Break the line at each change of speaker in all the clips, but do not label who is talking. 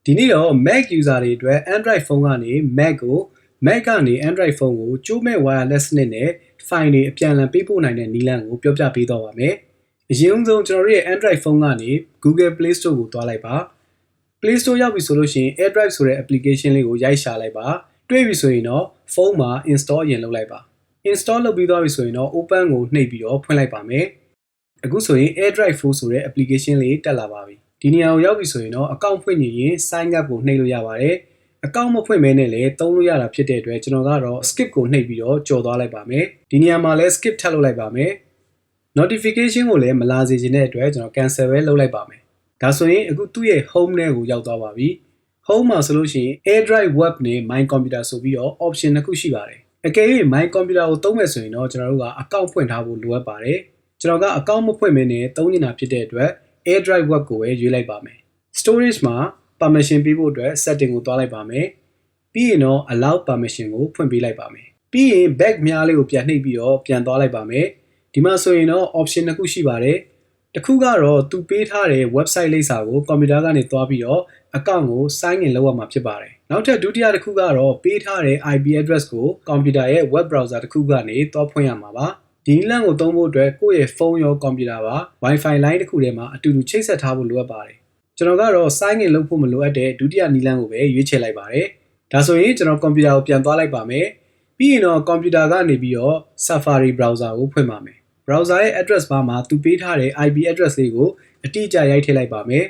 ဒီနေ့တော့ Mac user တွေအတွက် Android phone ကနေ Mac ကို Mac ကနေ Android phone ကိုကြိုးမဲ့ wireless စနစ်နဲ့ file တွေအပြန်အလှန်ပေးပို့နိုင်တဲ့နည်းလမ်းကိုပြောပြပေးသွားပါမယ်။အရင်ဆုံးကျွန်တော်တို့ရဲ့ Android phone ကနေ Google Play Store ကိုသွားလိုက်ပါ။ Play Store ရောက်ပြီဆိုလို့ရှိရင် AirDrive ဆိုတဲ့ application လေးကိုရိုက်ရှာလိုက်ပါ။တွေ့ပြီဆိုရင်တော့ ဖုန်းမှာ install ရင်လုပ်လိုက်ပါ။ install လုပ်ပြီးသွားပြီဆိုရင်တော့ open ကိုနှိပ်ပြီးတော့ဖွင့်လိုက်ပါမယ်။အခုဆိုရင် AirDrive 4ဆိုတဲ့ application လေးတက်လာပါပြီ။ဒီနေရာကိုရောက်ပြီဆိုရင်တော့ account ဖွင့်နေရင် sign up ကိုနှိပ်လို့ရပါတယ်။ account မဖွင့်မဲနဲ့လည်းသုံးလို့ရတာဖြစ်တဲ့အတွက်ကျွန်တော်ကတော့ skip ကိုနှိပ်ပြီးတော့ကြော်သွားလိုက်ပါမယ်။ဒီနေရာမှာလည်း skip ထပ်လုပ်လိုက်ပါမယ်။ notification ကိုလည်းမလာစေချင်တဲ့အတွက်ကျွန်တော် cancel ပဲလုပ်လိုက်ပါမယ်။ဒါဆိုရင်အခုသူ့ရဲ့ home ထဲကိုရောက်သွားပါပြီ။ home မှာဆိုလို့ရှိရင် AirDrive web နဲ့ my computer ဆိုပြီးတော့ option နှစ်ခုရှိပါတယ်။အကယ်၍ my computer ကိုသုံးမယ်ဆိုရင်တော့ကျွန်တော်တို့က account ဖွင့်ထားဖို့လိုအပ်ပါတယ်။ကျွန်တော်က account မဖွင့်မဲနဲ့သုံးနေတာဖြစ်တဲ့အတွက် AirDrive web ကိုပဲရွေးလိုက်ပါမယ်။ storage မှာ permission ပေးဖို့အတွက် setting ကိုသွားလိုက်ပါမယ်။ပြီးရင်တော့ allow permission ကိုဖွင့်ပေးလိုက်ပါမယ်။ပြီးရင် back မြားလေးကိုပြန်နှိပ်ပြီးတော့ပြန်သွားလိုက်ပါမယ်။ဒီမှာဆိုရင်တော့ option နှစ်ခုရှိပါတယ်။တစ်ခုကတော့သူပေးထားတဲ့ website လိပ်စာကို computer ကနေသွားပြီးတော့ account ကို sign in လုပ်ရမှာဖြစ်ပါတယ်။နောက်ထပ်ဒုတိယတစ်ခုကတော့ပေးထားတဲ့ IP address ကို computer ရဲ့ web browser တစ်ခုကနေသွားဖွင့်ရမှာပါ။ဒီလမ်းကိုသုံးဖို့အတွက်ကိုယ့်ရဲ့ဖုန်းရော computer ပါ Wi-Fi line တစ်ခုထဲမှာအတူတူချိတ်ဆက်ထားဖို့လိုအပ်ပါတယ်။ကျွန်တော်ကတော့ sign in လုပ်ဖို့မလိုအပ်တဲ့ဒုတိယနည်းလမ်းကိုပဲရွေးချယ်လိုက်ပါတယ်။ဒါဆိုရင်ကျွန်တော် computer ကိုပြန်သွားလိုက်ပါမယ်။ပြီးရင်တော့ computer ကနေပြီးတော့ Safari browser ကိုဖွင့်ပါမယ်။ browser ရဲ့ address bar မှာသူပေးထားတဲ့ IP address လေးကိုအတိအကျရိုက်ထည့်လိုက်ပါမယ်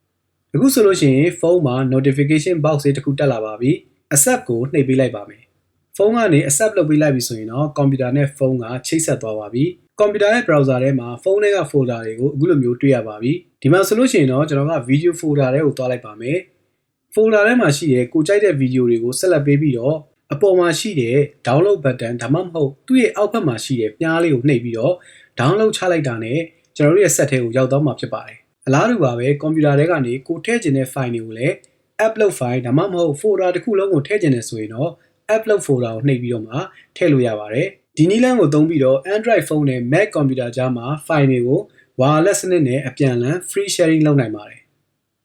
။အခုဆိုလို့ရှိရင်ဖုန်းမှာ notification box လေးတစ်ခုတက်လာပါပြီ။ accept ကိုနှိပ်ပေးလိုက်ပါမယ်။ဖုန်းကနေ accept လုပ်ပေးလိုက်ပြီဆိုရင်တော့ computer နဲ့ဖုန်းကချိတ်ဆက်သွားပါပြီ။ computer ရဲ့ browser ထဲမှာဖုန်းထဲက folder တွေကိုအခုလိုမျိုးတွေ့ရပါပြီ။ဒီမှာဆိုလို့ရှိရင်တော့ကျွန်တော်က video folder ထဲကိုသွားလိုက်ပါမယ်။ folder ထဲမှာရှိတဲ့ကိုကြိုက်တဲ့ video တွေကိုဆက်လက်ပေးပြီးတော့အပေါ်မှာရှိတဲ့ download button ဒါမှမဟုတ်သူ့ရဲ့အောက်ဘက်မှာရှိတဲ့မြားလေးကိုနှိပ်ပြီးတော့ download ချလိုက်တာနဲ့ကျွန်တော်တို့ရဲ့ set ထဲကိုရောက်သွားမှာဖြစ်ပါတယ်။အလားတူပါပဲ computer ထဲကနေကိုထည့်ချင်တဲ့ file တွေကိုလည်း upload file ဒါမှမဟုတ် folder တစ်ခုလုံးကိုထည့်ချင်တယ်ဆိုရင်တော့ upload folder ကိုနှိပ်ပြီးတော့မှထည့်လို့ရပါတယ်။ဒီနည်းလမ်းကိုသုံးပြီးတော့ Android phone နဲ့ Mac computer ကြားမှာ file တွေကို wireless စနစ်နဲ့အပြန်အလှန် free sharing လုပ်နိုင်ပါတယ်